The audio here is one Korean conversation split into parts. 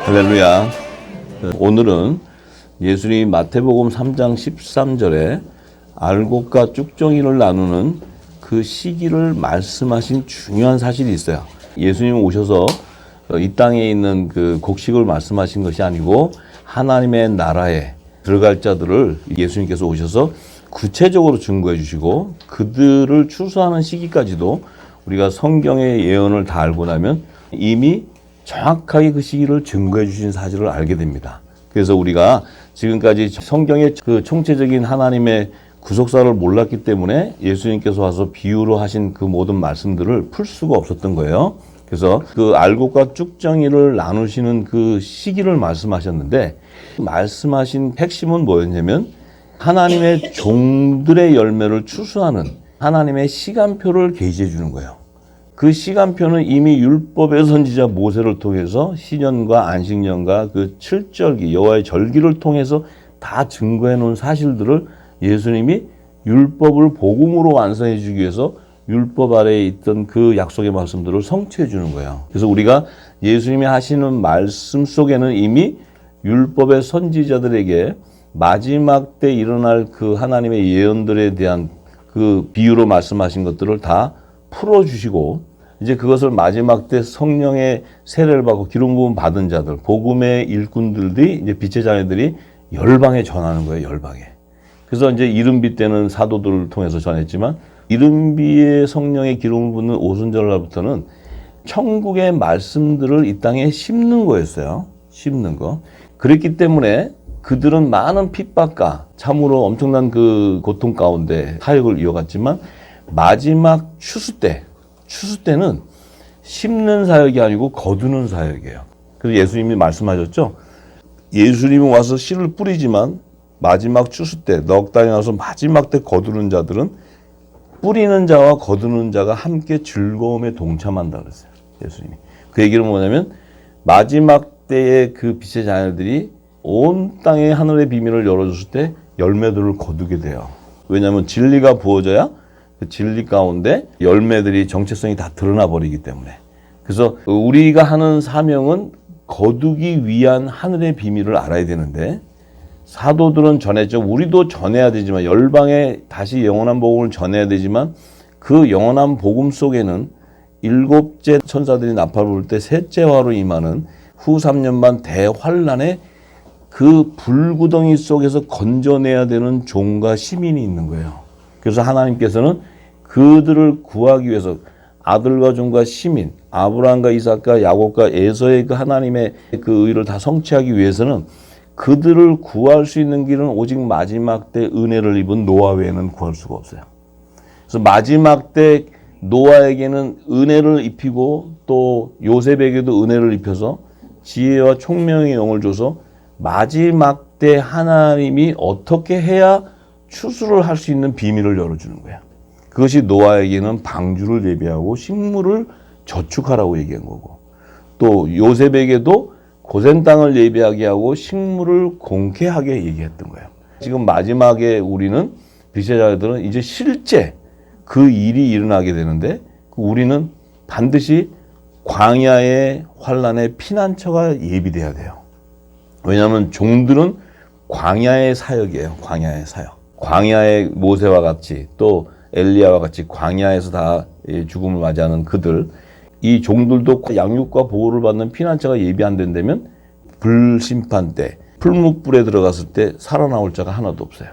할렐루야. 오늘은 예수님이 마태복음 3장 13절에 알곡과 쭉정이를 나누는 그 시기를 말씀하신 중요한 사실이 있어요. 예수님 오셔서 이 땅에 있는 그 곡식을 말씀하신 것이 아니고 하나님의 나라에 들어갈 자들을 예수님께서 오셔서 구체적으로 증거해 주시고 그들을 추수하는 시기까지도 우리가 성경의 예언을 다 알고 나면 이미 정확하게 그 시기를 증거해 주신 사실을 알게 됩니다. 그래서 우리가 지금까지 성경의 그 총체적인 하나님의 구속사를 몰랐기 때문에 예수님께서 와서 비유로 하신 그 모든 말씀들을 풀 수가 없었던 거예요. 그래서 그 알곡과 쭉정이를 나누시는 그 시기를 말씀하셨는데 말씀하신 핵심은 뭐였냐면 하나님의 종들의 열매를 추수하는 하나님의 시간표를 계시해 주는 거예요. 그 시간표는 이미 율법의 선지자 모세를 통해서 시년과 안식년과 그 칠절기 여호와의 절기를 통해서 다 증거해 놓은 사실들을 예수님이 율법을 복음으로 완성해 주기 위해서 율법 아래에 있던 그 약속의 말씀들을 성취해 주는 거예요. 그래서 우리가 예수님이 하시는 말씀 속에는 이미 율법의 선지자들에게 마지막 때 일어날 그 하나님의 예언들에 대한 그 비유로 말씀하신 것들을 다 풀어주시고 이제 그것을 마지막 때 성령의 세례를 받고 기름 부음 받은 자들, 복음의 일꾼들이 이제 빛의 자녀들이 열방에 전하는 거예요, 열방에. 그래서 이제 이른비 때는 사도들을 통해서 전했지만 이른비의 성령의 기름을 붓는 오순절날부터는 천국의 말씀들을 이 땅에 심는 거였어요. 심는 거. 그랬기 때문에 그들은 많은 핍박과 참으로 엄청난 그 고통 가운데 사역을 이어갔지만 마지막 추수 때는 심는 사역이 아니고 거두는 사역이에요. 그래서 예수님이 말씀하셨죠. 예수님이 와서 씨를 뿌리지만 마지막 추수 때 넉 달이 나서 마지막 때 거두는 자들은 뿌리는 자와 거두는 자가 함께 즐거움에 동참한다 그랬어요. 예수님이. 그 얘기는 뭐냐면 마지막 때의 그 빛의 자녀들이 온 땅의 하늘의 비밀을 열어줬을 때 열매들을 거두게 돼요. 왜냐하면 진리가 부어져야 그 진리 가운데 열매들이 정체성이 다 드러나 버리기 때문에. 그래서 우리가 하는 사명은 거두기 위한 하늘의 비밀을 알아야 되는데 사도들은 전했죠. 우리도 전해야 되지만 열방에 다시 영원한 복음을 전해야 되지만 그 영원한 복음 속에는 일곱째 천사들이 나팔을 불 때 셋째 화로 임하는 후 3년반 대환란에 그 불구덩이 속에서 건져내야 되는 종과 시민이 있는 거예요. 그래서 하나님께서는 그들을 구하기 위해서 아들과 종과 시민, 아브라함과 이삭과 야곱과 에서의 그 하나님의 그 의를 다 성취하기 위해서는 그들을 구할 수 있는 길은 오직 마지막 때 은혜를 입은 노아 외에는 구할 수가 없어요. 그래서 마지막 때 노아에게는 은혜를 입히고 또 요셉에게도 은혜를 입혀서 지혜와 총명의 영을 줘서 마지막 때 하나님이 어떻게 해야 추수를 할 수 있는 비밀을 열어주는 거야. 그것이 노아에게는 방주를 예비하고 식물을 저축하라고 얘기한 거고 또 요셉에게도 고센 땅을 예비하게 하고 식물을 공개하게 얘기했던 거예요. 지금 마지막에 우리는 빛의 자녀들은 이제 실제 그 일이 일어나게 되는데 우리는 반드시 광야의 환란의 피난처가 예비돼야 돼요. 왜냐하면 종들은 광야의 사역이에요. 광야의 사역. 광야의 모세와 같이 또 엘리야와 같이 광야에서 다 죽음을 맞이하는 그들 이 종들도 양육과 보호를 받는 피난처가 예비 안 된다면 불심판 때 풀무불에 들어갔을 때 살아나올 자가 하나도 없어요.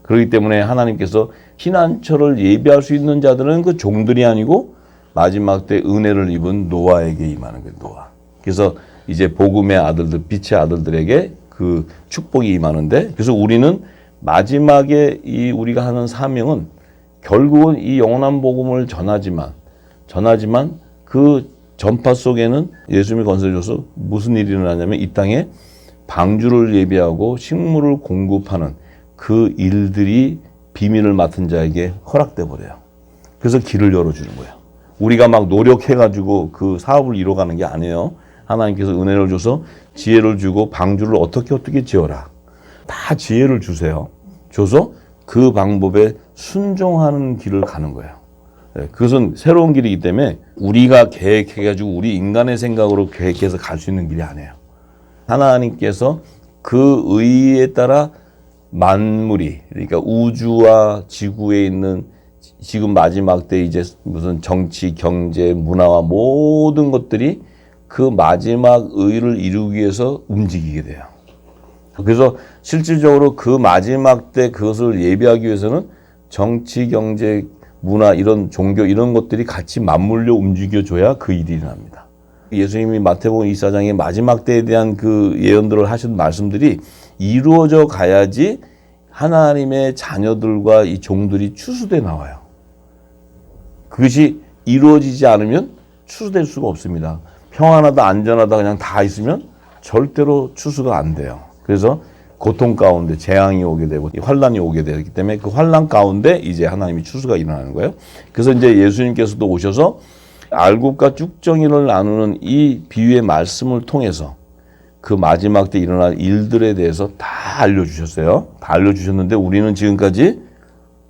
그렇기 때문에 하나님께서 피난처를 예비할 수 있는 자들은 그 종들이 아니고 마지막 때 은혜를 입은 노아에게 임하는 거예요. 노아. 그래서 이제 복음의 아들들, 빛의 아들들에게 그 축복이 임하는데 그래서 우리는 마지막에 이 우리가 하는 사명은 결국은 이 영원한 복음을 전하지만 그 전파 속에는 예수님이 건설해줘서 무슨 일이 일어나냐면 이 땅에 방주를 예비하고 식물을 공급하는 그 일들이 비밀을 맡은 자에게 허락돼 버려요. 그래서 길을 열어주는 거예요. 우리가 막 노력해가지고 그 사업을 이뤄가는 게 아니에요. 하나님께서 은혜를 줘서 지혜를 주고 방주를 어떻게 지어라. 다 지혜를 주세요. 줘서 그 방법에 순종하는 길을 가는 거예요. 그것은 새로운 길이기 때문에 우리가 계획해가지고 우리 인간의 생각으로 계획해서 갈 수 있는 길이 아니에요. 하나님께서 그 의에 따라 만물이, 그러니까 우주와 지구에 있는 지금 마지막 때 이제 무슨 정치, 경제, 문화와 모든 것들이 그 마지막 의를 이루기 위해서 움직이게 돼요. 그래서 실질적으로 그 마지막 때 그것을 예비하기 위해서는 정치, 경제, 문화, 이런 종교 이런 것들이 같이 맞물려 움직여줘야 그 일이 일어납니다. 예수님이 마태복음 24장의 마지막 때에 대한 그 예언들을 하신 말씀들이 이루어져 가야지 하나님의 자녀들과 이 종들이 추수돼 나와요. 그것이 이루어지지 않으면 추수될 수가 없습니다. 평안하다, 안전하다 그냥 다 있으면 절대로 추수가 안 돼요. 그래서 고통 가운데 재앙이 오게 되고 환란이 오게 되기 때문에 그 환란 가운데 이제 하나님이 추수가 일어나는 거예요. 그래서 이제 예수님께서도 오셔서 알곡과 쭉정이를 나누는 이 비유의 말씀을 통해서 그 마지막 때 일어날 일들에 대해서 다 알려주셨어요. 다 알려주셨는데 우리는 지금까지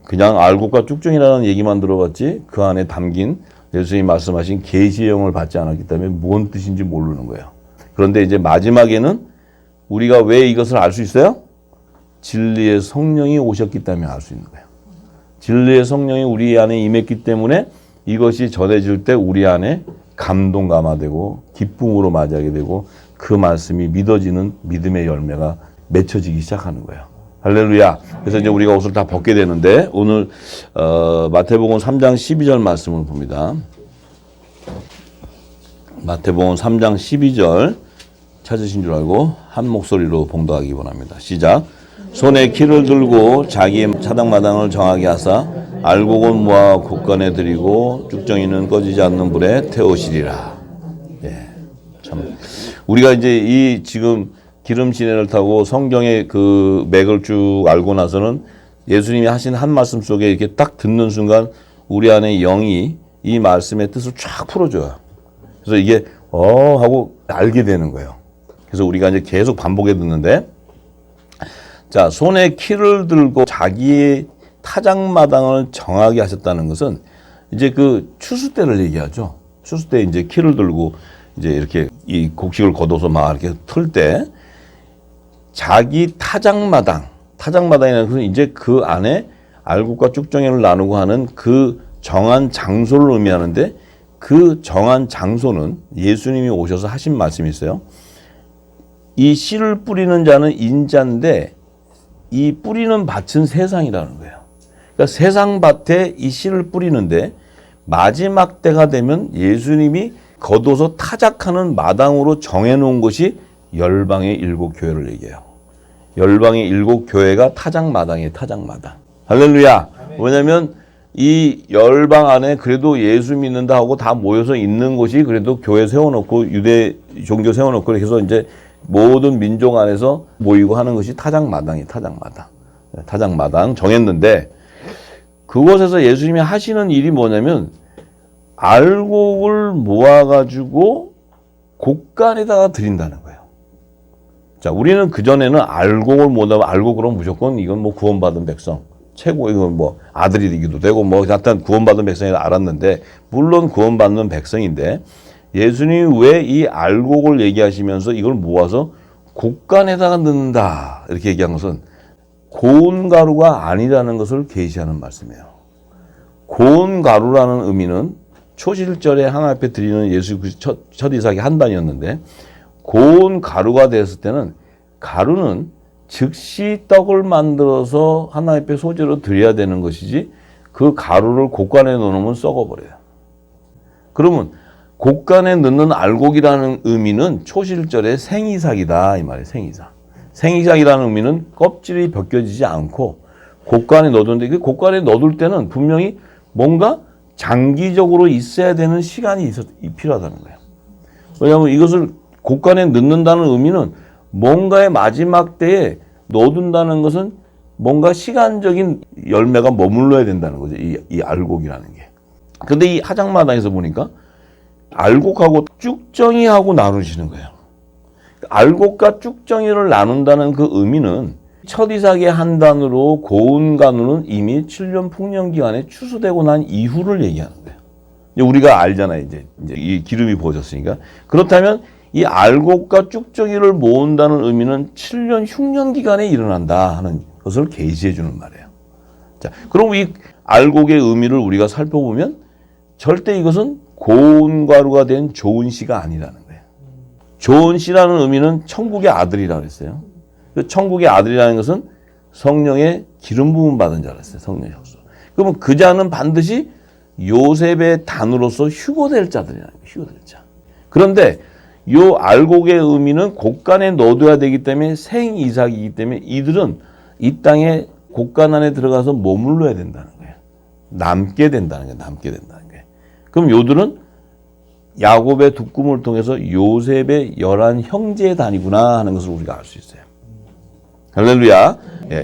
그냥 알곡과 쭉정이라는 얘기만 들어봤지 그 안에 담긴 예수님이 말씀하신 계시의 영을 받지 않았기 때문에 뭔 뜻인지 모르는 거예요. 그런데 이제 마지막에는 우리가 왜 이것을 알 수 있어요? 진리의 성령이 오셨기 때문에 알 수 있는 거예요. 진리의 성령이 우리 안에 임했기 때문에 이것이 전해질 때 우리 안에 감동 감화되고 기쁨으로 맞이하게 되고 그 말씀이 믿어지는 믿음의 열매가 맺혀지기 시작하는 거예요. 할렐루야. 그래서 이제 우리가 옷을 다 벗게 되는데 오늘 마태복음 3장 12절 말씀을 봅니다. 마태복음 3장 12절 찾으신 줄 알고 한 목소리로 봉독하기 원합니다. 시작. 손에 키를 들고 자기의 차당마당을 정하게 하사 알곡은 모아 곳간에 들이고 쭉정이는 꺼지지 않는 불에 태우시리라. 예, 참 우리가 이제 이 지금 기름 시내를 타고 성경의 그 맥을 쭉 알고 나서는 예수님이 하신 한 말씀 속에 이렇게 딱 듣는 순간 우리 안에 영이 이 말씀의 뜻을 쫙 풀어줘요. 그래서 이게 하고 알게 되는 거예요. 그래서 우리가 이제 계속 반복해 듣는데, 자, 손에 키를 들고 자기의 타작마당을 정하게 하셨다는 것은 이제 그 추수 때를 얘기하죠. 추수 때 이제 키를 들고 이제 이렇게 이 곡식을 걷어서 막 이렇게 틀 때 자기 타작마당이라는 것은 이제 그 안에 알곡과 쭉정이를 나누고 하는 그 정한 장소를 의미하는데 그 정한 장소는 예수님이 오셔서 하신 말씀이 있어요. 이 씨를 뿌리는 자는 인자인데 이 뿌리는 밭은 세상이라는 거예요. 그러니까 세상 밭에 이 씨를 뿌리는데 마지막 때가 되면 예수님이 걷어서 타작하는 마당으로 정해놓은 것이 열방의 7교회를 얘기해요. 열방의 7교회가 타작마당이에요. 타작마당. 할렐루야. 왜냐하면 이 열방 안에 그래도 예수 믿는다 하고 다 모여서 있는 곳이 그래도 교회 세워놓고 유대 종교 세워놓고 해서 이제 모든 민족 안에서 모이고 하는 것이 타작마당이에요. 타작마당. 타작마당 정했는데 그곳에서 예수님이 하시는 일이 뭐냐면 알곡을 모아가지고 곳간에다가 드린다는 거예요. 자, 우리는 그전에는 알곡을 모으면 알곡으로 무조건 이건 뭐 구원받은 백성, 최고, 이건 뭐 아들이 되기도 되고 뭐 하여튼 구원받은 백성이라 알았는데, 물론 구원받는 백성인데 예수님이 왜 이 알곡을 얘기하시면서 이걸 모아서 곳간에다가 넣는다 이렇게 얘기한 것은 고운 가루가 아니라는 것을 계시하는 말씀이에요. 고운 가루라는 의미는 초실절에 하나님 앞에 드리는 예수 첫 이삭의 한 단이었는데, 고운 가루가 되었을 때는 가루는 즉시 떡을 만들어서 하나님 앞에 소재로 드려야 되는 것이지 그 가루를 곳간에 넣어놓으면 썩어버려요. 그러면 곳간에 넣는 알곡이라는 의미는 초실절의 생이삭이다 이 말이에요. 생이삭. 생이삭이라는 의미는 껍질이 벗겨지지 않고 곳간에 넣어두는데, 그 곳간에 넣어둘 때는 분명히 뭔가 장기적으로 있어야 되는 시간이 필요하다는 거예요. 왜냐하면 이것을 곳간에 넣는다는 의미는 뭔가의 마지막 때에 넣어둔다는 것은 뭔가 시간적인 열매가 머물러야 된다는 거죠. 이 알곡이라는 게. 근데 이 타작마당에서 보니까 알곡하고 쭉정이하고 나누시는 거예요. 알곡과 쭉정이를 나눈다는 그 의미는 첫 이삭의 한 단으로 고운 가루는 이미 7년 풍년 기간에 추수되고 난 이후를 얘기하는 거예요. 우리가 알잖아요. 이제 이 기름이 부어졌으니까. 그렇다면 이 알곡과 쭉정이를 모은다는 의미는 7년 흉년 기간에 일어난다 하는 것을 계시해 주는 말이에요. 자, 그럼 이 알곡의 의미를 우리가 살펴보면 절대 이것은 고운 가루가 된 좋은 씨가 아니라는 거예요. 좋은 씨라는 의미는 천국의 아들이라고 했어요. 그 천국의 아들이라는 것은 성령의 기름 부음 받은 자라 했어요. 성령의 혁수. 그러면 그 자는 반드시 요셉의 단으로서 휴거될 자들이라는 거예요. 휴거될 자. 그런데 요 알곡의 의미는 곡간에 넣어둬야 되기 때문에 생이삭이기 때문에 이들은 이 땅에 곡간 안에 들어가서 머물러야 된다는 거예요. 남게 된다는 거예요. 남게 된다는 거예요. 그럼 요들은 야곱의 두 꿈을 통해서 요셉의 11 형제의 단이구나 하는 것을 우리가 알 수 있어요. 할렐루야.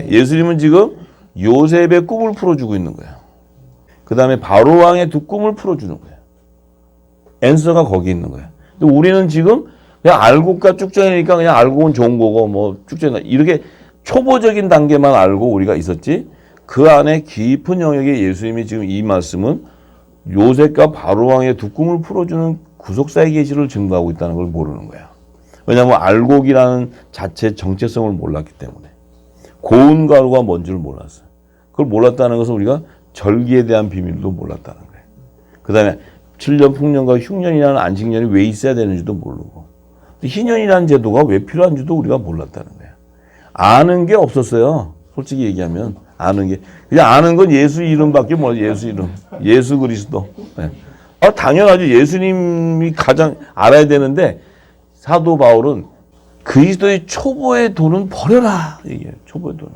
예수님은 지금 요셉의 꿈을 풀어주고 있는 거예요. 그 다음에 바로 왕의 두 꿈을 풀어주는 거예요. 앤서가 거기 있는 거예요. 근데 우리는 지금 그냥 알곡과 쭉정이니까 그냥 알곡은 좋은 거고 뭐 쭉정이 이렇게 초보적인 단계만 알고 우리가 있었지 그 안에 깊은 영역에 예수님이 지금 이 말씀은 요셉과 바로 왕의 두 꿈을 풀어주는 구속사의 계시를 증거하고 있다는 걸 모르는 거예요. 왜냐하면 알곡이라는 자체의 정체성을 몰랐기 때문에 고운 가루가 뭔지를 몰랐어요. 그걸 몰랐다는 것은 우리가 절기에 대한 비밀도 몰랐다는 거예요. 그 다음에 7년 풍년과 흉년이라는 안식년이 왜 있어야 되는지도 모르고 희년이라는 제도가 왜 필요한지도 우리가 몰랐다는 거예요. 아는 게 없었어요. 솔직히 얘기하면 아는 게 그냥 아는 건 예수 이름밖에 뭐 예수 이름 예수 그리스도. 네. 당연하죠. 예수님이 가장 알아야 되는데 사도 바울은 그리스도의 초보의 돈은 버려라 얘기해요. 초보의 돈은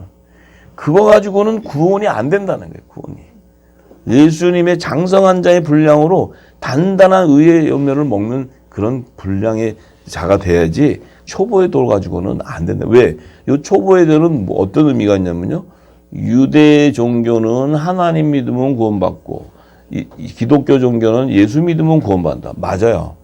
그거 가지고는 구원이 안 된다는 거예요. 구원이 예수님의 장성한 자의 분량으로 단단한 의의 열매를 먹는 그런 분량의 자가 돼야지 초보의 돌 가지고는 안 된다. 왜? 이 초보의 돌은 뭐 어떤 의미가 있냐면요. 유대 종교는 하나님 믿으면 구원받고 이 기독교 종교는 예수 믿으면 구원받는다. 맞아요.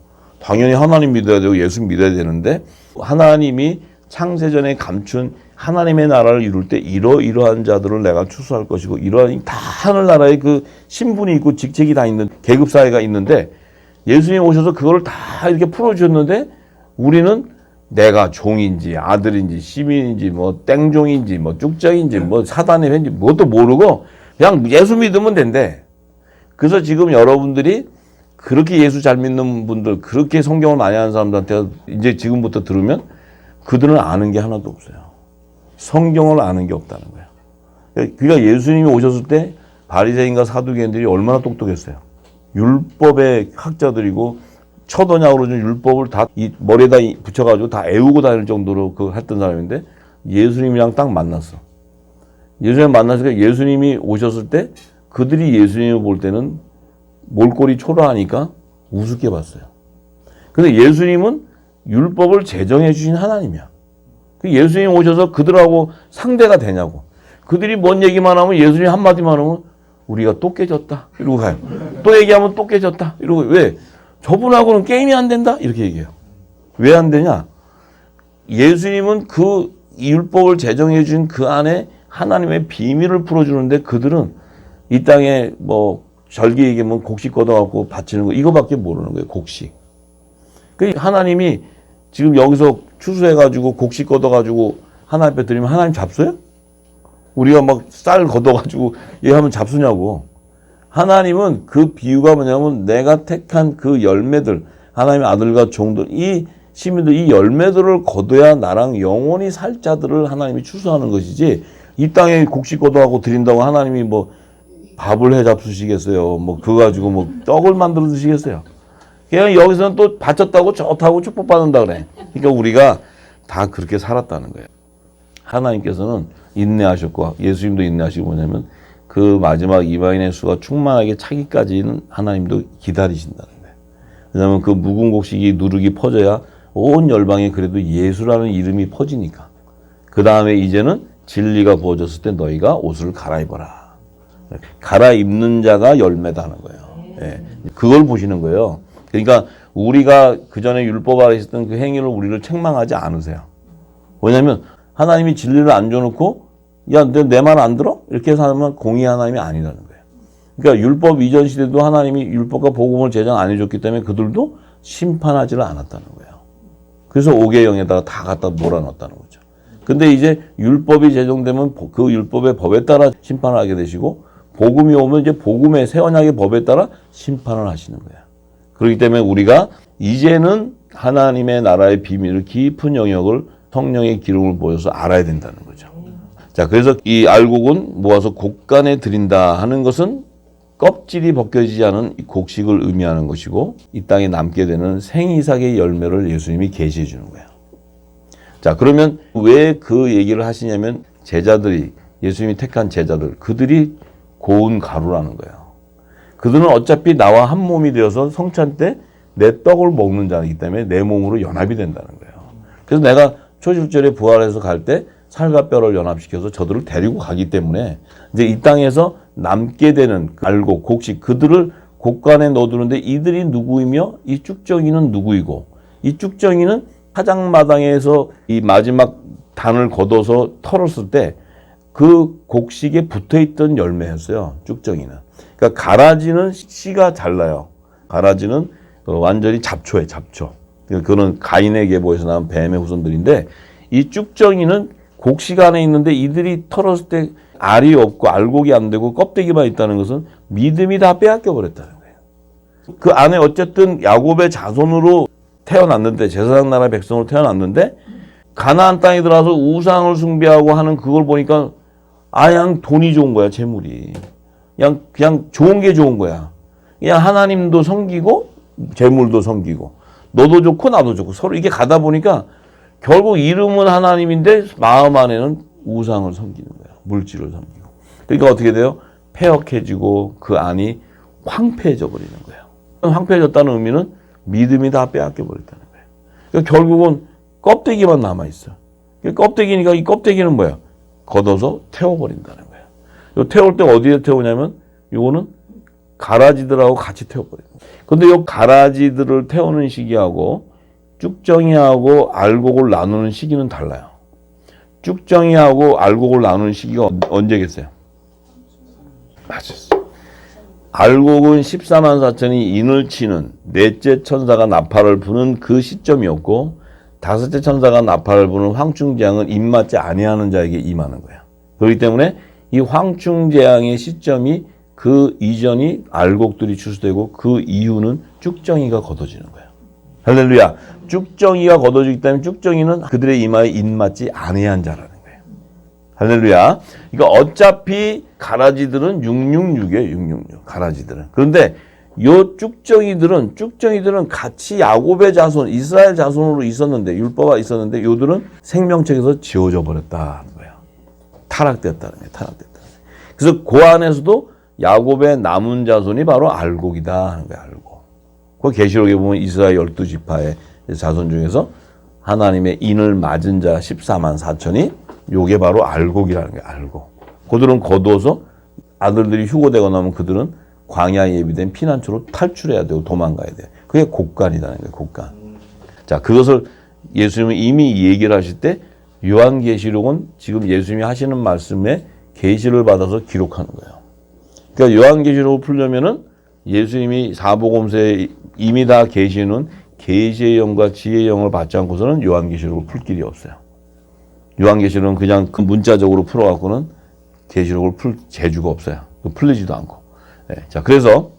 당연히 하나님 믿어야 되고 예수 믿어야 되는데 하나님이 창세전에 감춘 하나님의 나라를 이룰 때 이러이러한 자들을 내가 추수할 것이고 이러한 다 하늘나라에 그 신분이 있고 직책이 다 있는 계급사회가 있는데 예수님 오셔서 그걸 다 이렇게 풀어주셨는데 우리는 내가 종인지 아들인지 시민인지 뭐 땡종인지 뭐 쭉정인지 뭐 사단의 회인지 뭣도 모르고 그냥 예수 믿으면 된대. 그래서 지금 여러분들이 그렇게 예수 잘 믿는 분들 그렇게 성경을 많이 하는 사람들한테 이제 지금부터 들으면 그들은 아는 게 하나도 없어요. 성경을 아는 게 없다는 거예요. 그러니까 예수님이 오셨을 때 바리새인과 사두개인들이 얼마나 똑똑했어요. 율법의 학자들이고 첫 언약으로 준 율법을 다 이 머리에다 붙여가지고 다 애우고 다닐 정도로 그 했던 사람인데 예수님이랑 딱 만났어. 예수님 만났으니까 예수님이 오셨을 때 그들이 예수님을 볼 때는 몰골이 초라하니까 우습게 봤어요. 근데 예수님은 율법을 제정해 주신 하나님이야. 예수님 오셔서 그들하고 상대가 되냐고. 그들이 뭔 얘기만 하면 예수님 한마디만 하면 우리가 또 깨졌다 이러고 가요. 또 얘기하면 또 깨졌다 이러고. 왜? 저분하고는 게임이 안 된다 이렇게 얘기해요. 왜 안 되냐? 예수님은 그 율법을 제정해 준 그 안에 하나님의 비밀을 풀어주는데 그들은 이 땅에 뭐 절기 얘기하면 곡식 걷어갖고 바치는 거 이거밖에 모르는 거예요. 곡식. 그 하나님이 지금 여기서 추수해가지고 곡식 걷어가지고 하나님 앞에 드리면 하나님 잡수요? 우리가 막 쌀 걷어가지고 얘 하면 잡수냐고. 하나님은 그 비유가 뭐냐면 내가 택한 그 열매들 하나님의 아들과 종들 이 시민들 이 열매들을 거둬야 나랑 영원히 살 자들을 하나님이 추수하는 것이지 이 땅에 곡식 걷어가고 드린다고 하나님이 뭐 밥을 해 잡수시겠어요. 뭐 그거 가지고 뭐 떡을 만들어 드시겠어요. 그냥 여기서는 또 바쳤다고 좋다고 축복받는다 그래. 그러니까 우리가 다 그렇게 살았다는 거예요. 하나님께서는 인내하셨고 예수님도 인내하시고 뭐냐면 그 마지막 이방인의 수가 충만하게 차기까지는 하나님도 기다리신다는 거예요. 왜냐하면 그 묵은 곡식이 누룩이 퍼져야 온 열방에 그래도 예수라는 이름이 퍼지니까. 그 다음에 이제는 진리가 부어졌을 때 너희가 옷을 갈아입어라. 갈아입는 자가 열매다는 거예요. 예. 그걸 보시는 거예요. 그러니까 우리가 그 전에 율법 아래 있었던 그 행위를 우리를 책망하지 않으세요. 왜냐하면 하나님이 진리를 안 줘놓고 야, 내 말 안 들어? 이렇게 해서 하면 공의 하나님이 아니라는 거예요. 그러니까 율법 이전 시대도 하나님이 율법과 복음을 제정 안 해줬기 때문에 그들도 심판하지를 않았다는 거예요. 그래서 5계명에다가 다 갖다 몰아넣었다는 거죠. 근데 이제 율법이 제정되면 그 율법의 법에 따라 심판을 하게 되시고 복음이 오면 이제 복음의 새 언약의 법에 따라 심판을 하시는 거예요. 그렇기 때문에 우리가 이제는 하나님의 나라의 비밀을 깊은 영역을 성령의 기름을 보여서 알아야 된다는 거죠. 자, 그래서 이 알곡은 모아서 곡간에 드린다 하는 것은 껍질이 벗겨지지 않은 곡식을 의미하는 것이고 이 땅에 남게 되는 생이삭의 열매를 예수님이 계시해 주는 거예요. 자, 그러면 왜 그 얘기를 하시냐면 제자들이 예수님이 택한 제자들 그들이 고운 가루라는 거예요. 그들은 어차피 나와 한 몸이 되어서 성찬 때 내 떡을 먹는 자이기 때문에 내 몸으로 연합이 된다는 거예요. 그래서 내가 초실절에 부활해서 갈 때 살과 뼈를 연합시켜서 저들을 데리고 가기 때문에 이제 이 땅에서 남게 되는 알곡, 곡식 그들을 곡간에 넣어두는데 이들이 누구이며 이 쭉정이는 누구이고 이 쭉정이는 화장마당에서 이 마지막 단을 걷어서 털었을 때 그 곡식에 붙어있던 열매였어요. 쭉정이는. 그러니까 가라지는 씨가 잘 나요. 가라지는 완전히 잡초예요. 잡초. 그거는 가인의 계보에서 나온 뱀의 후손들인데 이 쭉정이는 곡식 안에 있는데 이들이 털었을 때 알이 없고 알곡이 안 되고 껍데기만 있다는 것은 믿음이 다 빼앗겨 버렸다는 거예요. 그 안에 어쨌든 야곱의 자손으로 태어났는데 제사장 나라 백성으로 태어났는데 가나안 땅에 들어와서 우상을 숭배하고 하는 그걸 보니까 그냥 돈이 좋은 거야. 재물이. 그냥 좋은 게 좋은 거야. 그냥 하나님도 섬기고 재물도 섬기고 너도 좋고 나도 좋고 서로 이게 가다 보니까 결국 이름은 하나님인데 마음 안에는 우상을 섬기는 거야. 물질을 섬기고. 그러니까 어떻게 돼요? 폐역해지고 그 안이 황폐해져 버리는 거예요. 황폐해졌다는 의미는 믿음이 다 빼앗겨 버렸다는 거예요. 그러니까 결국은 껍데기만 남아있어. 껍데기니까 이 껍데기는 뭐야? 걷어서 태워버린다는 거예요. 요 태울 때 어디에 태우냐면 요거는 가라지들하고 같이 태워버려요. 근데 요 가라지들을 태우는 시기하고 쭉정이하고 알곡을 나누는 시기는 달라요. 쭉정이하고 알곡을 나누는 시기가 언제겠어요? 맞았어요. 알곡은 14만 4천이 인을 치는 넷째 천사가 나팔을 부는 그 시점이었고 다섯째 천사가 나팔을 부는 황충재앙은 입맞지 아니하는 자에게 임하는 거예요. 그렇기 때문에 이 황충재앙의 시점이 그 이전이 알곡들이 추수되고 그 이후는 쭉정이가 걷어지는 거예요. 할렐루야. 쭉정이가 걷어지기 때문에 쭉정이는 그들의 이마에 입맞지 아니한 자라는 거예요. 할렐루야. 그러니까 어차피 가라지들은 666이에요. 666. 가라지들은. 그런데 요 쭉정이들은 같이 야곱의 자손, 이스라엘 자손으로 있었는데 율법가 있었는데 요들은 생명책에서 지워져 버렸다는 거예요. 타락됐다는 거예요. 타락됐다는 거예요. 그래서 그 안에서도 야곱의 남은 자손이 바로 알곡이다 하는 거예요. 알곡. 그 계시록에 보면 이스라엘 12지파의 자손 중에서 하나님의 인을 맞은 자 14만 4천이 요게 바로 알곡이라는 거예요. 알곡. 그들은 거두어서 아들들이 휴고되거나 하면 그들은 광야에 예비된 피난처로 탈출해야 되고 도망가야 돼요. 그게 곡간이라는 거예요. 곡간. 자, 그것을 예수님은 이미 얘기를 하실 때 요한계시록은 지금 예수님이 하시는 말씀에 계시를 받아서 기록하는 거예요. 그러니까 요한계시록을 풀려면은 예수님이 사복음서에 이미 다 계시는 계시의 영과 지혜의 영을 받지 않고서는 요한계시록을 풀 길이 없어요. 요한계시록은 그냥 그 문자적으로 풀어갖고는 계시록을 풀 재주가 없어요. 풀리지도 않고. 네. 자, 그래서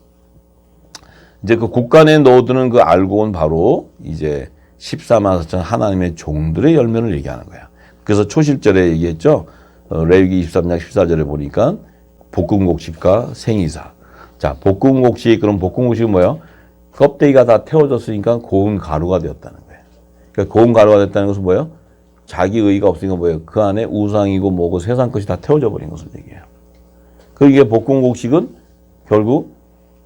이제 그 곡간에 넣어두는 그 알곡은 바로 이제 14만 4천 하나님의 종들의 열매를 얘기하는 거야. 그래서 초실절에 얘기했죠. 레위기 23장 14절에 보니까 볶음곡식과 생이사. 자, 볶음곡식, 그럼 볶음곡식은 뭐예요? 껍데기가 다 태워졌으니까 고운 가루가 되었다는 거예요. 그러니까 고운 가루가 됐다는 것은 뭐예요? 자기 의의가 없으니까 뭐예요? 그 안에 우상이고 뭐고 세상 것이 다 태워져 버린 것을 얘기해요. 그게 볶음곡식은 결국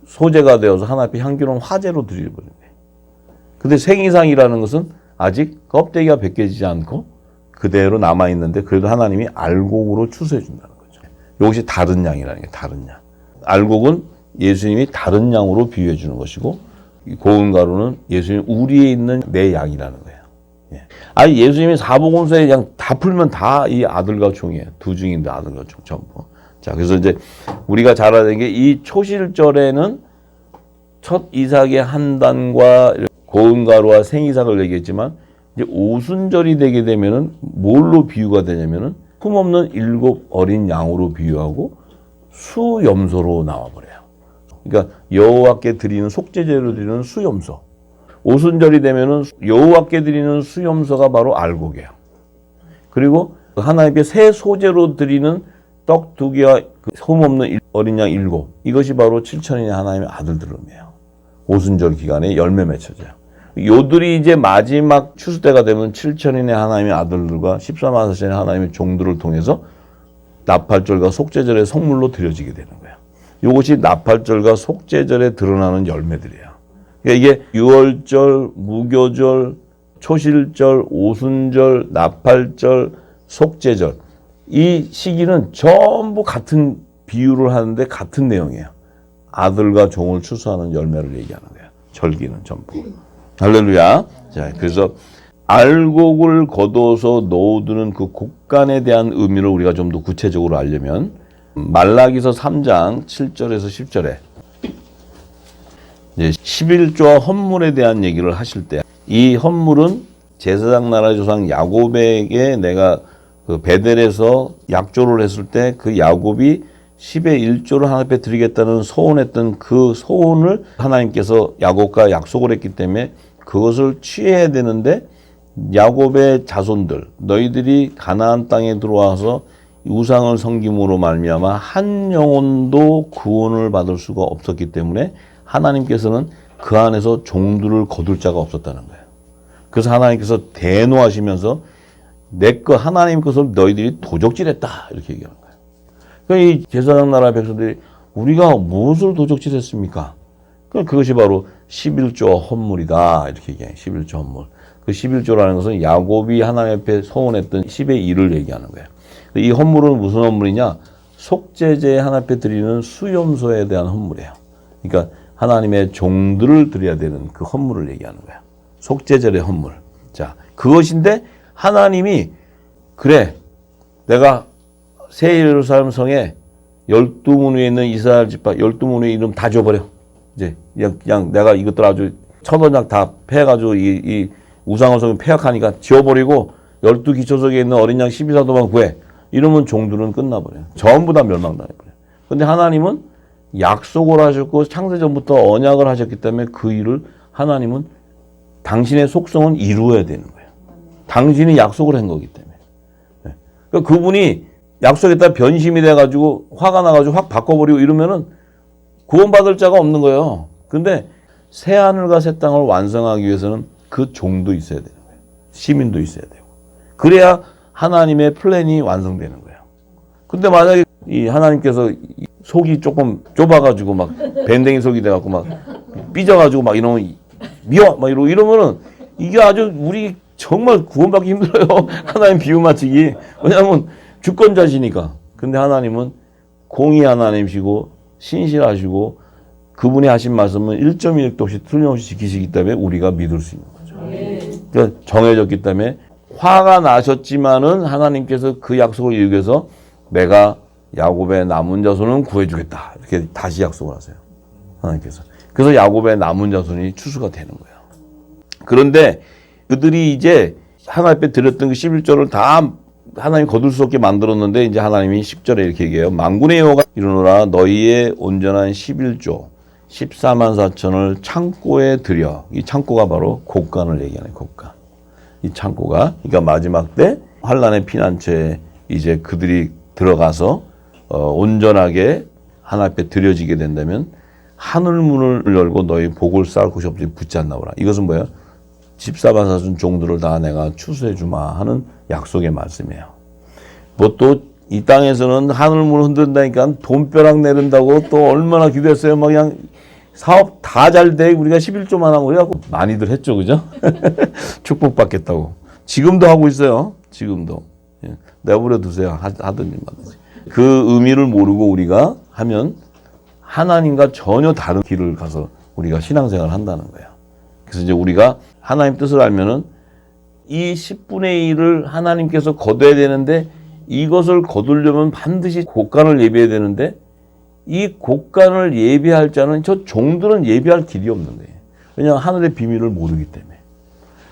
소재가 되어서 하나님 앞에 향기로운 화제로 드려버린 거예요. 근데 생이상이라는 것은 아직 껍데기가 벗겨지지 않고 그대로 남아있는데 그래도 하나님이 알곡으로 추수해 준다는 거죠. 이것이 다른 양이라는 게 다른 양. 알곡은 예수님이 다른 양으로 비유해 주는 것이고 고운 가루는 예수님 우리에 있는 내 양이라는 거예요. 예. 아니 예수님이 사복음서에 그냥 다 풀면 다 이 아들과 종이에요. 두 중인데 아들과 종 전부. 자, 그래서 이제 우리가 잘 알아야 되는 게 이 초실절에는 첫 이삭의 한 단과 고운 가루와 생이삭을 얘기했지만 이제 오순절이 되게 되면은 뭘로 비유가 되냐면은 흠없는 7 어린 양으로 비유하고 수염소로 나와버려요. 그러니까 여호와께 드리는 속죄제로 드리는 수염소. 오순절이 되면은 여호와께 드리는 수염소가 바로 알곡이에요. 그리고 하나님께 새 소제로 드리는 떡 2개와 흠없는 어린 양 7. 이것이 바로 7천인의 하나님의 아들들이에요. 오순절 기간에 열매 맺혀져요. 요들이 이제 마지막 추수 때가 되면 7천인의 하나님의 아들들과 14만 4천의 하나님의 종들을 통해서 나팔절과 속죄절의 성물로 드려지게 되는 거예요. 이것이 나팔절과 속죄절에 드러나는 열매들이에요. 그러니까 이게 유월절, 무교절, 초실절, 오순절, 나팔절, 속죄절 이 시기는 전부 같은 비유를 하는데 같은 내용이에요. 아들과 종을 추수하는 열매를 얘기하는 거예요. 절기는 전부. 할렐루야. 자, 그래서 알곡을 걷어서 넣어두는 그 곡간에 대한 의미를 우리가 좀 더 구체적으로 알려면 말라기서 3장 7절에서 10절에 이제 11조와 헌물에 대한 얘기를 하실 때 이 헌물은 제사장 나라 조상 야곱에게 내가 그 베델에서 약조를 했을 때 그 야곱이 10의 1조를 하나님 앞에 드리겠다는 소원했던 그 소원을 하나님께서 야곱과 약속을 했기 때문에 그것을 취해야 되는데 야곱의 자손들 너희들이 가나안 땅에 들어와서 우상을 섬김으로 말미암아 한 영혼도 구원을 받을 수가 없었기 때문에 하나님께서는 그 안에서 종들을 거둘 자가 없었다는 거예요. 그래서 하나님께서 대노하시면서 내 것 하나님 것을 너희들이 도적질했다 이렇게 얘기하는 거예요. 그러니까 이 제사장 나라 백성들이 우리가 무엇을 도적질했습니까? 그것이 바로 11조 헌물이다 이렇게 얘기해요. 11조 헌물. 그 11조라는 것은 야곱이 하나님 앞에 소원했던 10의 1을 얘기하는 거예요. 이 헌물은 무슨 헌물이냐? 속죄제에 하나님 앞에 드리는 수염소에 대한 헌물이에요. 그러니까 하나님의 종들을 드려야 되는 그 헌물을 얘기하는 거예요. 속죄절의 헌물. 자, 그것인데 하나님이 그래 내가 새 예루살렘 성에 12문 위에 있는 이스라엘 지파 12문 위에 이름 다 줘버려. 이제 그냥 내가 이것들 아주 천원장 다 패가지고 이 우상을 섬기면 폐역하니까 지워버리고 12기초석에 있는 어린 양 12사도만 구해. 이러면 종들은 끝나버려요. 전부 다 멸망당해버려요. 근데 하나님은 약속을 하셨고 창세전부터 언약을 하셨기 때문에 그 일을 하나님은 당신의 속성은 이루어야 되는 거예요. 당신이 약속을 한 거기 때문에. 그러니까 그분이 약속했다 변심이 돼가지고 화가 나가지고 확 바꿔버리고 이러면은 구원받을 자가 없는 거예요. 근데 새 하늘과 새 땅을 완성하기 위해서는 그 종도 있어야 되는 거예요. 시민도 있어야 되고. 그래야 하나님의 플랜이 완성되는 거예요. 근데 만약에 이 하나님께서 속이 조금 좁아가지고 막 밴댕이 속이 돼갖고 막 삐져가지고 막 이러면 미워 막 이러면은 이게 아주 우리 정말 구원받기 힘들어요. 하나님 비유 맞추기. 왜냐하면 주권자시니까. 근데 하나님은 공의 하나님이시고 신실하시고 그분이 하신 말씀은 1.1도 없이 틀림없이 지키시기 때문에 우리가 믿을 수 있는 거죠. 그러니까 정해졌기 때문에 화가 나셨지만은 하나님께서 그 약속을 이루기 위해서 내가 야곱의 남은 자손은 구해주겠다. 이렇게 다시 약속을 하세요. 하나님께서. 그래서 야곱의 남은 자손이 추수가 되는 거예요. 그런데 그들이 이제 하나님 앞에 드렸던 그 11조를 다 하나님 거둘 수 없게 만들었는데 이제 하나님이 10절에 이렇게 얘기해요. 만군의 여호와가 이르노라 너희의 온전한 11조 14만 4천을 창고에 들여. 이 창고가 바로 곡간을 얘기하는 곡간. 이 창고가 그러니까 마지막 때 환난의 피난처에 이제 그들이 들어가서 온전하게 하나님 앞에 드려지게 된다면 하늘문을 열고 너희 복을 쌓을 곳이 없이 붙지 않나 보라. 이것은 뭐예요? 14만 4천 종들을 다 내가 추수해 주마 하는 약속의 말씀이에요. 뭐 또 이 땅에서는 하늘문을 흔든다니까 돈벼락 내린다고 또 얼마나 기도했어요. 막 그냥 사업 다 잘 돼. 우리가 11조만 하고 그래갖고 많이들 했죠. 그죠? 축복받겠다고. 지금도 하고 있어요. 지금도. 내버려 두세요. 하든 일마든지. 그 의미를 모르고 우리가 하면 하나님과 전혀 다른 길을 가서 우리가 신앙생활을 한다는 거예요. 그래서 이제 우리가 하나님 뜻을 알면은 이 10분의 1을 하나님께서 거둬야 되는데 이것을 거두려면 반드시 곡간을 예비해야 되는데 이 곡간을 예비할 자는 저 종들은 예비할 길이 없는 거예요. 왜냐하면 하늘의 비밀을 모르기 때문에.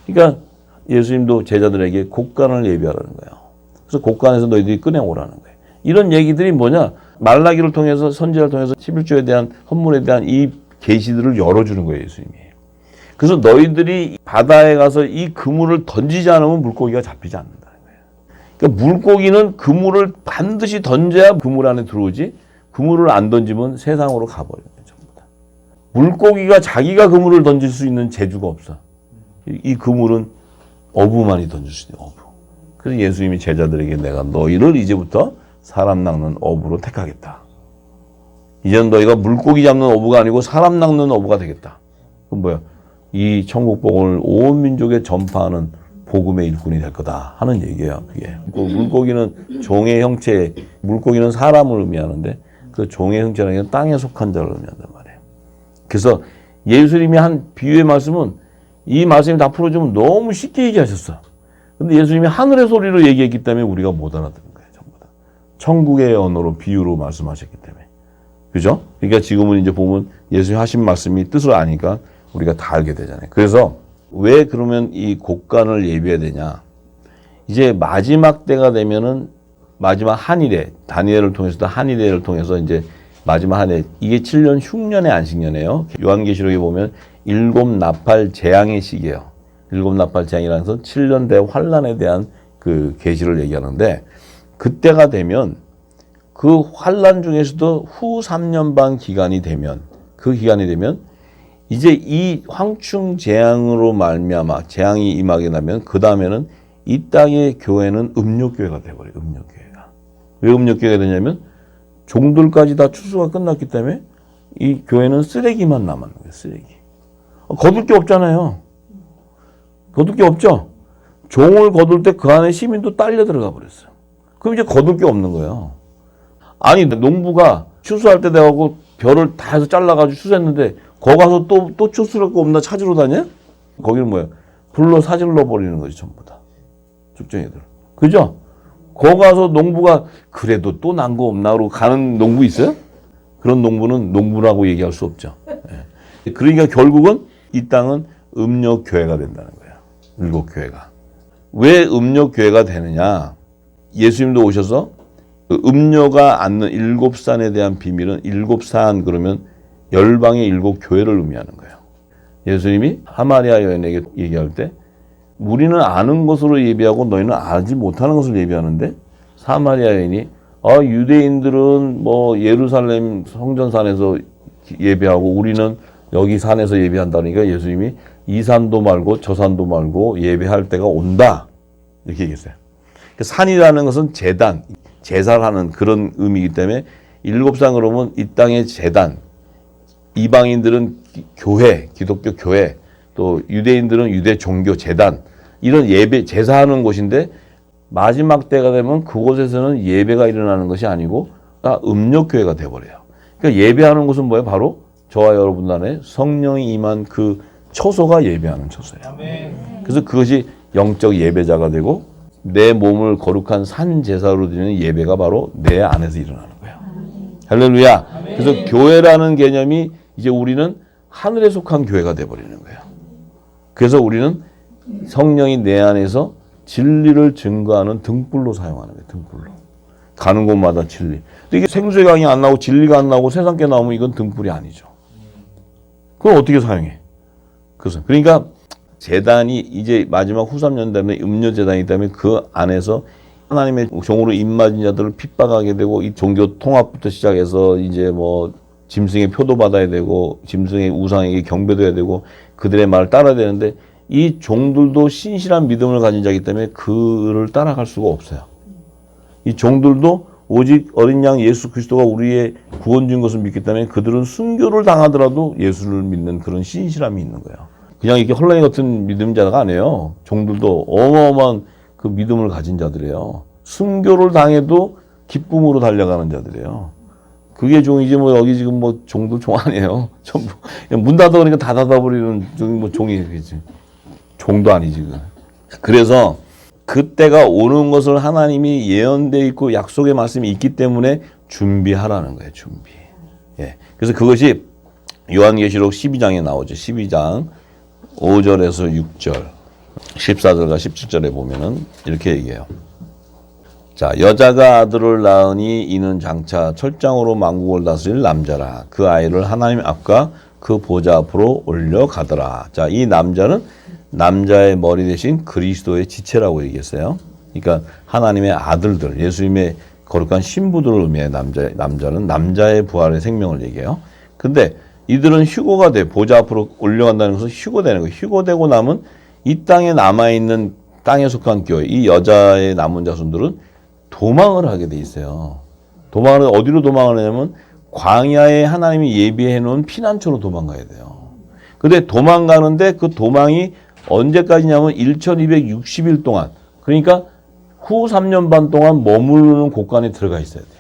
그러니까 예수님도 제자들에게 곡간을 예비하라는 거예요. 그래서 곡간에서 너희들이 꺼내오라는 거예요. 이런 얘기들이 뭐냐? 말라기를 통해서 선지자를 통해서 11조에 대한 헌물에 대한 이 계시들을 열어주는 거예요, 예수님이. 그래서 너희들이 바다에 가서 이 그물을 던지지 않으면 물고기가 잡히지 않는다는 거예요. 그러니까 물고기는 그물을 반드시 던져야 그물 안에 들어오지, 그물을 안 던지면 세상으로 가버려요, 전부 다. 물고기가 자기가 그물을 던질 수 있는 재주가 없어. 이 그물은 어부만이 던질 수 있는 어부. 그래서 예수님이 제자들에게 내가 너희를 이제부터 사람 낚는 어부로 택하겠다. 이제는 너희가 물고기 잡는 어부가 아니고 사람 낚는 어부가 되겠다. 그럼 뭐야? 이 천국 복음을 온 민족에 전파하는 복음의 일꾼이 될 거다 하는 얘기예요. 그게. 그 물고기는 종의 형체, 물고기는 사람을 의미하는데 그 종의 형체라는 게 땅에 속한 자를 의미한단 말이에요. 그래서 예수님이 한 비유의 말씀은 이 말씀이 다 풀어주면 너무 쉽게 얘기하셨어. 근데 예수님이 하늘의 소리로 얘기했기 때문에 우리가 못 알아듣는 거예요. 전부 다. 천국의 언어로 비유로 말씀하셨기 때문에. 그죠? 그러니까 지금은 이제 보면 예수님 하신 말씀이 뜻을 아니까 우리가 다 알게 되잖아요. 그래서 왜 그러면 이 곡간을 예비해야 되냐? 이제 마지막 때가 되면은 마지막 한일에, 다니엘을 통해서도 한일회를 통해서 이제 마지막 한해, 이게 7년 흉년의 안식년이에요. 요한계시록에 보면 일곱 나팔 재앙의 시기예요. 일곱 나팔 재앙이라는 것은 7년 대 환란에 대한 그 계시를 얘기하는데, 그때가 되면 그 환란 중에서도 후 3년 반 기간이 되면, 그 기간이 되면 이제 이 황충 재앙으로 말미암아 재앙이 임하게 되면 그 다음에는 이 땅의 교회는 음욕교회가 돼버려요. 음욕교회가. 왜 음욕교회가 되냐면 종들까지 다 추수가 끝났기 때문에 이 교회는 쓰레기만 남았는 거예요. 쓰레기. 거둘 게 없잖아요. 거둘 게 없죠. 종을 거둘 때 그 안에 시민도 딸려 들어가 버렸어요. 그럼 이제 거둘 게 없는 거예요. 아니 농부가 추수할 때 돼가고 벼를 다 해서 잘라가지고 추수했는데 거기 가서 또 추수할 거 없나 찾으러 다녀? 거기는 뭐야? 불로 사질러 버리는 거지 전부 다. 쭉정이들. 그죠? 거기 가서 농부가 그래도 또 난 거 없나 그러고 가는 농부 있어요? 그런 농부는 농부라고 얘기할 수 없죠. 예. 그러니까 결국은 이 땅은 음욕교회가 된다는 거예요. 일곱 교회가. 왜 음욕교회가 되느냐? 예수님도 오셔서 음료가 앉는 일곱 산에 대한 비밀은 일곱 산 그러면 열방의 일곱 교회를 의미하는 거예요. 예수님이 사마리아 여인에게 얘기할 때 우리는 아는 것으로 예비하고 너희는 알지 못하는 것을 예비하는데 사마리아 여인이 유대인들은 뭐 예루살렘 성전산에서 예배하고 우리는 여기 산에서 예배한다니까 예수님이 이 산도 말고 저 산도 말고 예배할 때가 온다 이렇게 얘기했어요. 산이라는 것은 제단, 제사를 하는 그런 의미이기 때문에 일곱 산 그러면 이 땅의 제단, 이방인들은 교회, 기독교 교회, 또 유대인들은 유대 종교 제단 이런 예배 제사하는 곳인데 마지막 때가 되면 그곳에서는 예배가 일어나는 것이 아니고 다 음욕교회가 돼버려요. 그러니까 예배하는 곳은 뭐예요? 바로 저와 여러분 안에 성령이 임한 그 처소가 예배하는 처소예요. 그래서 그것이 영적 예배자가 되고 내 몸을 거룩한 산 제사로 드리는 예배가 바로 내 안에서 일어나는 거예요. 할렐루야. 그래서 교회라는 개념이 이제 우리는 하늘에 속한 교회가 돼버리는 거예요. 그래서 우리는 성령이 내 안에서 진리를 증거하는 등불로 사용하는 거예요. 등불로. 가는 곳마다 진리. 근데 이게 생수의 강이 안 나오고 진리가 안 나오고 세상께 나오면 이건 등불이 아니죠. 그럼 어떻게 사용해? 그러니까 제단이 이제 마지막 후 3년 다음에 음료제단이기 때문에 그 안에서 하나님의 종으로 입맞은 자들을 핍박하게 되고 이 종교 통합부터 시작해서 이제 뭐 짐승의 표도 받아야 되고 짐승의 우상에게 경배도 해야 되고 그들의 말을 따라야 되는데 이 종들도 신실한 믿음을 가진 자이기 때문에 그를 따라갈 수가 없어요. 이 종들도 오직 어린 양 예수 그리스도가 우리의 구원 준 것을 믿기 때문에 그들은 순교를 당하더라도 예수를 믿는 그런 신실함이 있는 거예요. 그냥 이렇게 헐렁이 같은 믿음자가 아니에요. 종들도 어마어마한 그 믿음을 가진 자들이에요. 순교를 당해도 기쁨으로 달려가는 자들이에요. 그게 종이지 뭐 여기 지금 뭐 종도 종 아니에요. 전부 문 닫아 그러니까 다 닫아버리는 종이 뭐 종이겠지. 종도 아니지. 그래서 그때가 오는 것을 하나님이 예언돼 있고 약속의 말씀이 있기 때문에 준비하라는 거예요. 준비. 예. 그래서 그것이 요한계시록 12장에 나오죠. 12장 5절에서 6절. 14절과 17절에 보면은 이렇게 얘기해요. 자, 여자가 아들을 낳으니 이는 장차 철장으로 만국을 다스릴 남자라. 그 아이를 하나님 앞과 그 보좌 앞으로 올려가더라. 자, 이 남자는 남자의 머리 대신 그리스도의 지체라고 얘기했어요. 그러니까 하나님의 아들들, 예수님의 거룩한 신부들을 의미해 남자는 남자의 부활의 생명을 얘기해요. 근데 이들은 휴거가 돼. 보좌 앞으로 올려간다는 것은 휴거되는 거예요. 휴거되고 나면 이 땅에 남아있는 땅에 속한 교회, 이 여자의 남은 자손들은 도망을 하게 돼 있어요. 도망을 어디로 도망을 하냐면 광야에 하나님이 예비해 놓은 피난처로 도망가야 돼요. 근데 도망가는데 그 도망이 언제까지냐면 1260일 동안, 그러니까 후 3년 반 동안 머무르는 곳간에 들어가 있어야 돼.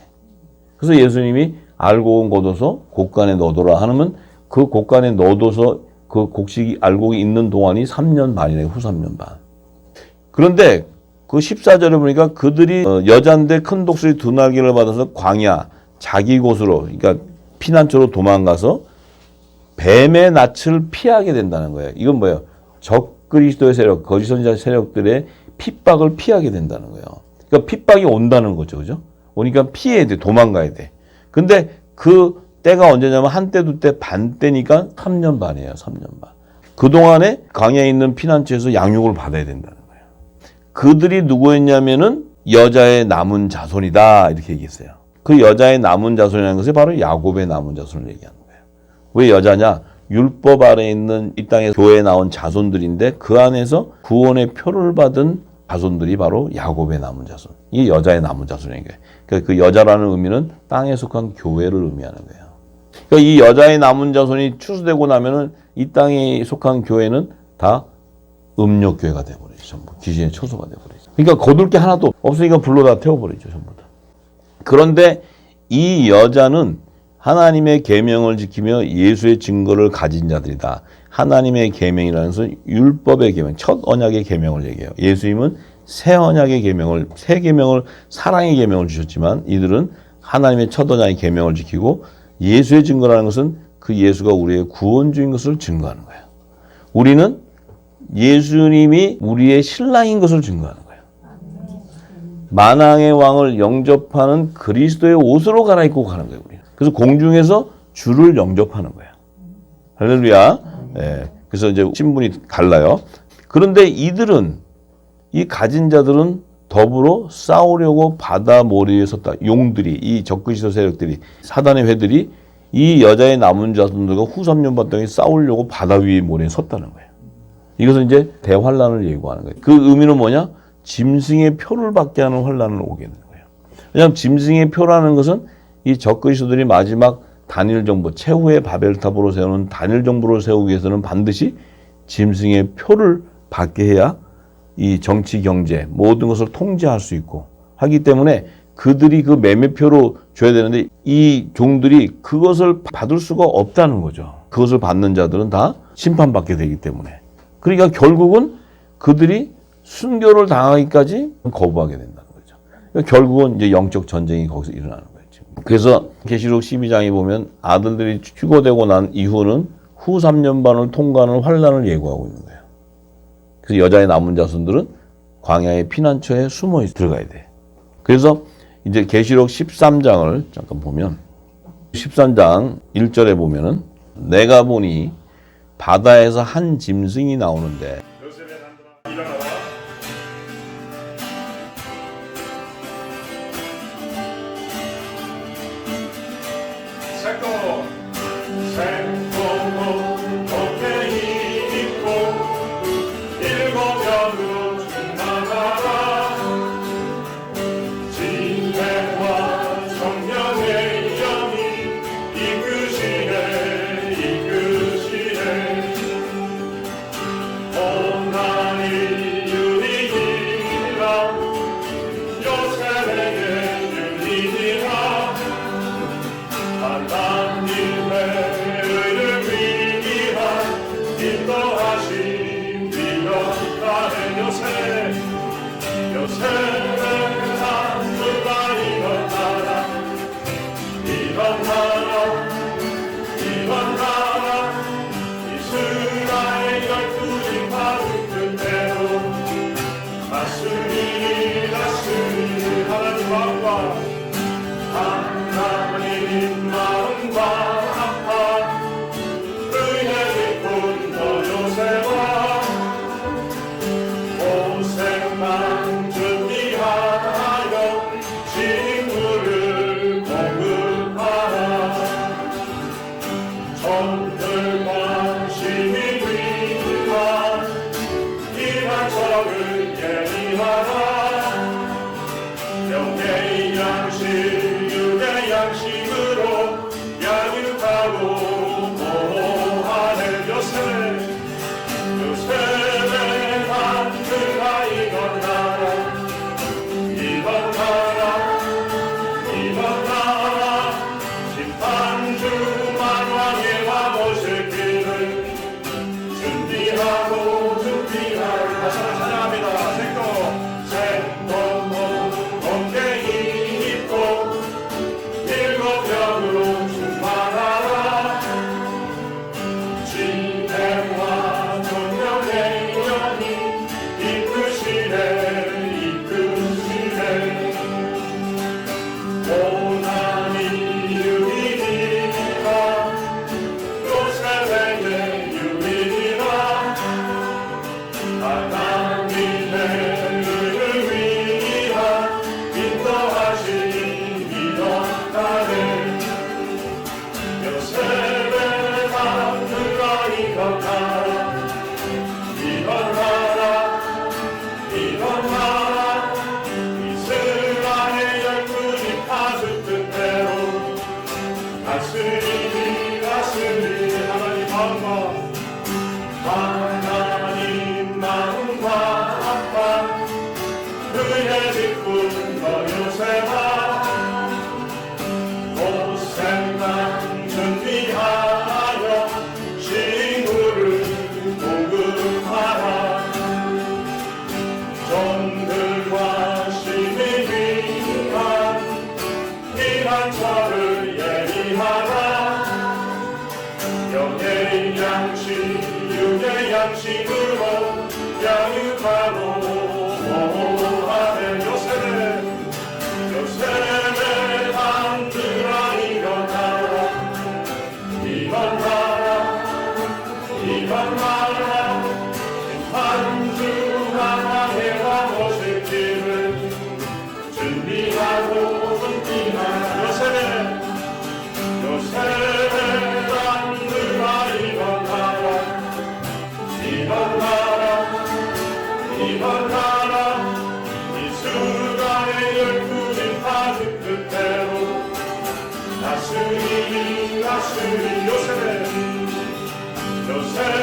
그래서 예수님이 알고 온 곳에서 곳간에 넣어둬라 하면 그 곳간에 넣어둬서 그 곡식이 알고 있는 동안이 3년 반이래요. 후 3년 반. 그런데 그 14절에 보니까 그들이 여잔데 큰 독수리 두 날개를 받아서 광야 자기 곳으로, 그러니까 피난처로 도망가서 뱀의 낯을 피하게 된다는 거예요. 이건 뭐예요? 적그리스도의 세력, 거짓 선지자 세력들의 핍박을 피하게 된다는 거예요. 그러니까 핍박이 온다는 거죠. 그죠? 오니까 피해야 돼. 도망가야 돼. 근데 그 때가 언제냐면 한때, 두때, 반때니까 3년 반이에요. 3년 반. 그동안에 광야에 있는 피난처에서 양육을 받아야 된다는 거예요. 그들이 누구였냐면은 여자의 남은 자손이다. 이렇게 얘기했어요. 그 여자의 남은 자손이라는 것이 바로 야곱의 남은 자손을 얘기하는 거예요. 왜 여자냐? 율법 아래에 있는 이 땅에 교회에 나온 자손들인데 그 안에서 구원의 표를 받은 자손들이 바로 야곱의 남은 자손. 이게 여자의 남은 자손인 거예요. 그러니까 그 여자라는 의미는 땅에 속한 교회를 의미하는 거예요. 그러니까 이 여자의 남은 자손이 추수되고 나면은 이 땅에 속한 교회는 다 음욕교회가 돼버리죠. 전부 귀신의 초소가 돼버리죠. 그러니까 거둘 게 하나도 없으니까 불로 다 태워버리죠. 전부 다. 그런데 이 여자는 하나님의 계명을 지키며 예수의 증거를 가진 자들이다. 하나님의 계명이라는 것은 율법의 계명, 첫 언약의 계명을 얘기해요. 예수님은 새 언약의 계명을, 새 계명을, 사랑의 계명을 주셨지만 이들은 하나님의 첫 언약의 계명을 지키고 예수의 증거라는 것은 그 예수가 우리의 구원주인 것을 증거하는 거예요. 우리는 예수님이 우리의 신랑인 것을 증거하는 거예요. 만왕의 왕을 영접하는 그리스도의 옷으로 갈아입고 가는 거예요. 우리는. 그래서 공중에서 주를 영접하는 거예요. 할렐루야. 예. 그래서 이제 신분이 달라요. 그런데 이들은, 이 가진 자들은 더불어 싸우려고 바다 모래에 섰다. 용들이, 이 적그리스도 세력들이, 사단의 회들이 이 여자의 남은 자손들과 후 3년 반 동안 싸우려고 바다 위에 모래에 섰다는 거예요. 이것은 이제 대환란을 예고하는 거예요. 그 의미는 뭐냐? 짐승의 표를 받게 하는 환란을 오게 되는 거예요. 왜냐하면 짐승의 표라는 것은 이 적그리스도들이 마지막 단일 정부, 최후의 바벨탑으로 세우는 단일 정부를 세우기 위해서는 반드시 짐승의 표를 받게 해야 이 정치, 경제 모든 것을 통제할 수 있고 하기 때문에 그들이 그 매매표로 줘야 되는데 이 종들이 그것을 받을 수가 없다는 거죠. 그것을 받는 자들은 다 심판받게 되기 때문에. 그러니까 결국은 그들이 순교를 당하기까지 거부하게 된다는 거죠. 그러니까 결국은 이제 영적 전쟁이 거기서 일어나는 거예요. 그래서 계시록 12장에 보면 아들들이 휴거되고 난 이후는 후 3년 반을 통과하는 환란을 예고하고 있는 거예요. 그래서 여자의 남은 자손들은 광야의 피난처에 숨어 들어가야 돼. 그래서 이제 계시록 13장을 잠깐 보면 13장 1절에 보면은 내가 보니 바다에서 한 짐승이 나오는데 이스라엘 12진 바로 그대로 다스리 하나님 마음과 하나님 마음과 합한 그의 기쁨도 요새와 고생만 준비하여 친구를 공급하라. 정들과 심히 위한 이한 적을 예비하라. 영의 양식 육의 양식으로 양육하고 보호하는 요셉의 단그가 일어나라 심판주 만왕의 왕오실 길을 준비하고 다시 찬양합니다. 생동 어깨 입고 일곱 병으로 충만하라. 지혜와 존경의 영이 이끄시네 고난이 유일이라 요셉에게 유일이라 하나님의 의를 위한 인도하신 이렇다네. 요셉의 단그가 일어나라 이스라엘 열군이 파수 뜻대로 다스리 하나님 마음과 합한 그의 기쁨도 요새와 고생만 준비하여 친구를 공급하라. 종들과 심히 위한 이한 철을 예비하라. 영의 양식 육의 양식으로 양육하고 보호하는 요셉의 단들아 일어나라 심판주 만왕의 왕오실 길을 준비하라. 요셉의 단들아 일어나라 이스라엘 열군이 파주 뜻대로 다스리 요셉의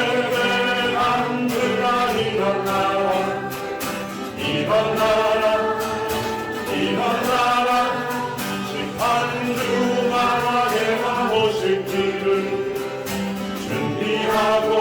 단들아 일어나라 심판주 만왕의 왕오실 길을 준비하라.